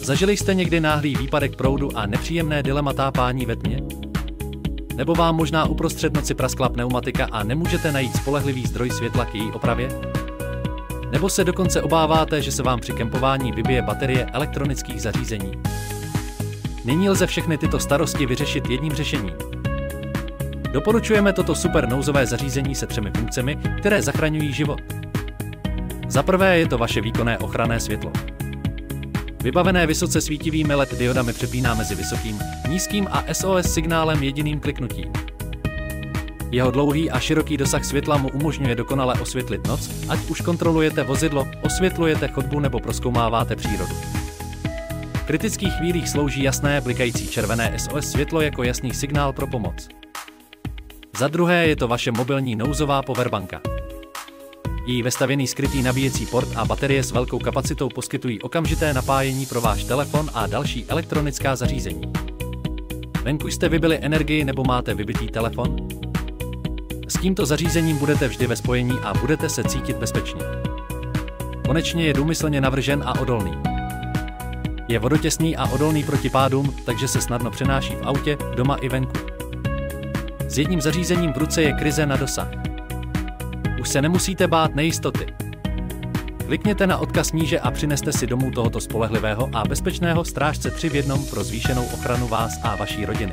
Zažili jste někdy náhlý výpadek proudu a nepříjemné dilema tápání ve tmě? Nebo vám možná uprostřed noci praskla pneumatika a nemůžete najít spolehlivý zdroj světla k její opravě? Nebo se dokonce obáváte, že se vám při kempování vybije baterie elektronických zařízení? Nyní lze všechny tyto starosti vyřešit jedním řešením. Doporučujeme toto super nouzové zařízení se 3 funkcemi, které zachraňují život. Za prvé je to vaše výkonné ochranné světlo. Vybavené vysoce svítivými LED diodami přepíná mezi vysokým, nízkým a SOS signálem jediným kliknutím. Jeho dlouhý a široký dosah světla mu umožňuje dokonale osvětlit noc, ať už kontrolujete vozidlo, osvětlujete chodbu nebo prozkoumáváte přírodu. V kritických chvílích slouží jasné, blikající červené SOS světlo jako jasný signál pro pomoc. Za druhé je to vaše mobilní nouzová powerbanka. Její vestavěný skrytý nabíjecí port a baterie s velkou kapacitou poskytují okamžité napájení pro váš telefon a další elektronická zařízení. Venku jste vybili energii nebo máte vybitý telefon? S tímto zařízením budete vždy ve spojení a budete se cítit bezpečně. Konečně je důmyslně navržen a odolný. Je vodotěsný a odolný proti pádům, takže se snadno přenáší v autě, doma i venku. S jedním zařízením v ruce je krize na dosah. Už se nemusíte bát nejistoty. Klikněte na odkaz níže a přineste si domů tohoto spolehlivého a bezpečného strážce 3 v 1 pro zvýšenou ochranu vás a vaší rodiny.